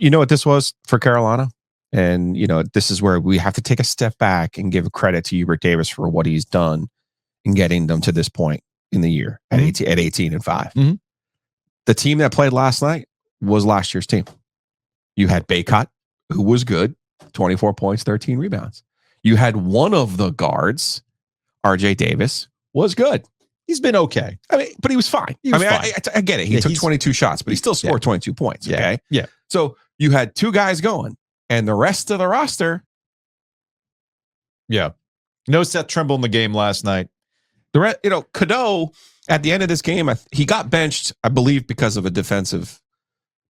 you know what this was for Carolina? And, this is where we have to take a step back and give credit to Hubert Davis for what he's done in getting them to this point in the year at 18-5. Mhm. The team that played last night was last year's team. You had Baycott, who was good, 24 points, 13 rebounds. You had one of the guards, RJ Davis, was good. He's been okay. I mean, but he was fine. Fine. I get it. He took 22 shots, but he still scored 22 points. Okay. Yeah. So you had two guys going, and the rest of the roster. Yeah. No Seth Trimble in the game last night. Cadeau at the end of this game, he got benched, I believe, because of a defensive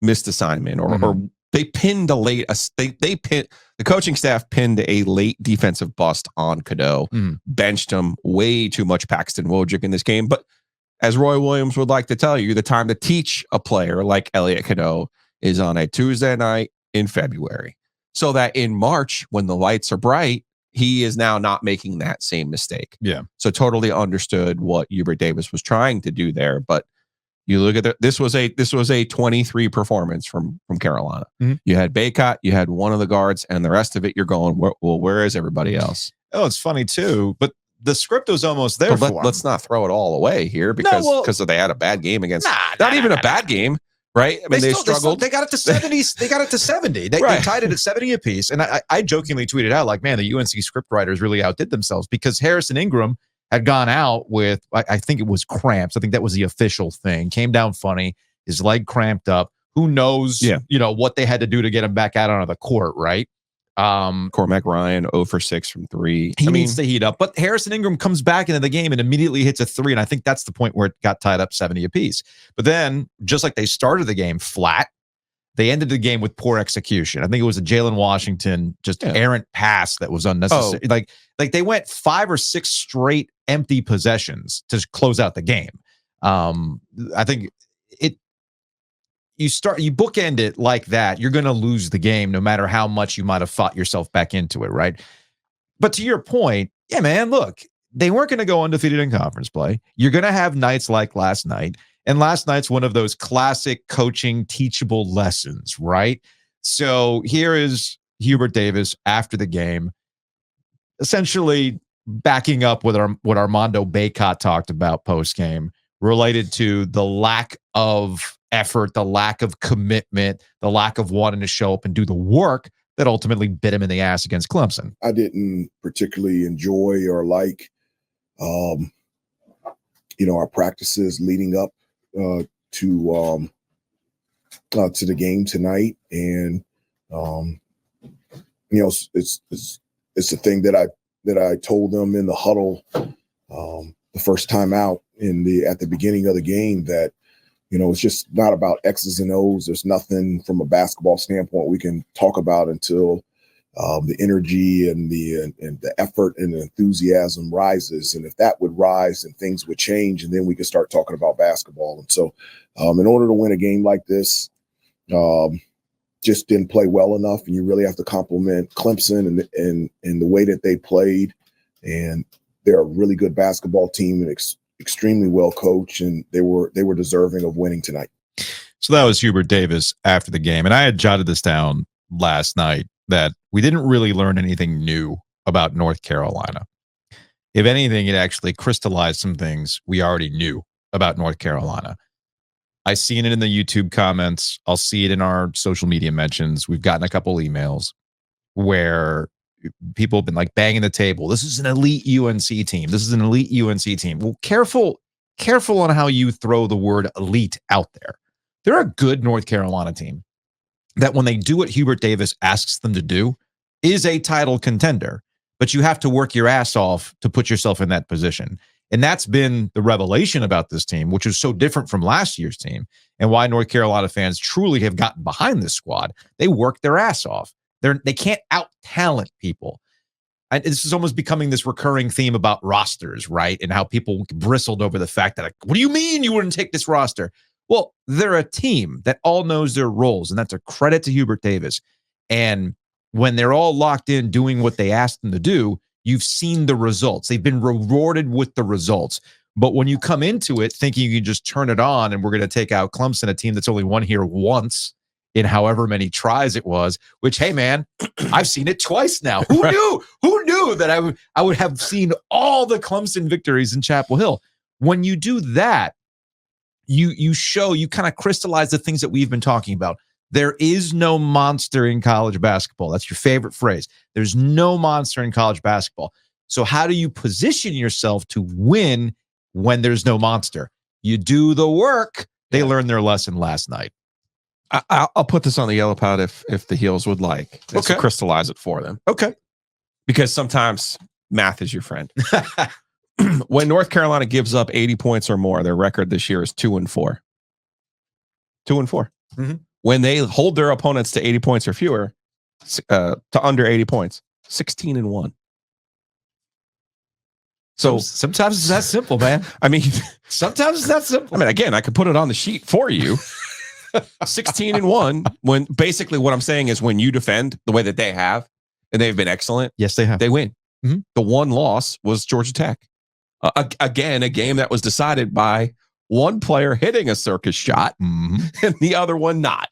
missed assignment, or they pinned a late. They pinned, the coaching staff pinned a late defensive bust on Cadeau, benched him. Way too much Paxton Wojcik in this game. But as Roy Williams would like to tell you, the time to teach a player like Elliot Cadeau is on a Tuesday night in February, so that in March, when the lights are bright, he is now not making that same mistake. Yeah. So totally understood what Hubert Davis was trying to do there. But you look at this was a 23 performance from Carolina. Mm-hmm. You had Baycott, you had one of the guards, and the rest of it, you're going, where is everybody else? Oh, it's funny too, but the script was almost there. Let's not throw it all away here because they had a bad game against. Not even a bad game. Right? I mean, they struggled. They got it to 70. They got it to 70. They tied it at 70 apiece. And I jokingly tweeted out, like, man, the UNC scriptwriters really outdid themselves, because Harrison Ingram had gone out with, I think it was cramps. I think that was the official thing. Came down funny. His leg cramped up. Who knows, what they had to do to get him back out onto the court, right? Cormac Ryan 0 for 6 from 3. He needs to heat up, but Harrison Ingram comes back into the game and immediately hits a 3, and I think that's the point where it got tied up 70 apiece. But then, just like they started the game flat, they ended the game with poor execution. I think it was a Jalen Washington errant pass that was unnecessary. Like they went 5 or 6 straight empty possessions to close out the game. I think you bookend it like that, you're going to lose the game no matter how much you might have fought yourself back into it, right? But to your point, yeah, man, look, they weren't going to go undefeated in conference play. You're going to have nights like last night. And last night's one of those classic coaching teachable lessons, right? So here is Hubert Davis after the game, essentially backing up with what Armando Baycott talked about post-game, related to the lack of effort, the lack of commitment, the lack of wanting to show up and do the work that ultimately bit him in the ass against Clemson. I didn't particularly enjoy or like, our practices leading up to the game tonight, and it's the thing that I told them in the huddle the first time out at the beginning of the game, that it's just not about X's and O's. There's nothing from a basketball standpoint we can talk about until the energy and the effort and the enthusiasm rises. And if that would rise, and things would change, and then we could start talking about basketball. And so in order to win a game like this, just didn't play well enough. And you really have to compliment Clemson and the way that they played. And they're a really good basketball team and extremely well coached, and they were deserving of winning tonight. So that was Hubert Davis after the game. And I had jotted this down last night, that we didn't really learn anything new about North Carolina. If anything, it actually crystallized some things we already knew about North Carolina. I've seen it in the YouTube comments. I'll see it in our social media mentions. We've gotten a couple emails where people have been like banging the table. This is an elite UNC team. This is an elite UNC team. Well, careful on how you throw the word elite out there. They're a good North Carolina team that, when they do what Hubert Davis asks them to do, is a title contender. But you have to work your ass off to put yourself in that position. And that's been the revelation about this team, which is so different from last year's team, and why North Carolina fans truly have gotten behind this squad. They work their ass off. They can't out-talent people. And this is almost becoming this recurring theme about rosters, right? And how people bristled over the fact that, like, what do you mean you wouldn't take this roster? Well, they're a team that all knows their roles, and that's a credit to Hubert Davis. And when they're all locked in doing what they asked them to do, you've seen the results. They've been rewarded with the results. But when you come into it thinking you can just turn it on and we're going to take out Clemson, a team that's only won here once in however many tries it was, which, hey, man, I've seen it twice now. Who knew? Who knew that I would have seen all the Clemson victories in Chapel Hill? When you do that, you kind of crystallize the things that we've been talking about. There is no monster in college basketball. That's your favorite phrase. There's no monster in college basketball. So how do you position yourself to win when there's no monster? You do the work. They learned their lesson last night. I'll put this on the yellow pad if the Heels would like. Okay. To crystallize it for them. Okay. Because sometimes math is your friend. When North Carolina gives up 80 points or more, their record this year is 2-4. 2-4. Mm-hmm. When they hold their opponents to 80 points or fewer, to under 80 points, 16-1. So sometimes it's that simple, man. I mean, sometimes it's that simple. I mean, again, I could put it on the sheet for you. 16-1. When basically what I'm saying is when you defend the way that they have, and they've been excellent. Yes, they have. They win. Mm-hmm. The one loss was Georgia Tech. Again, a game that was decided by one player hitting a circus shot and the other one not.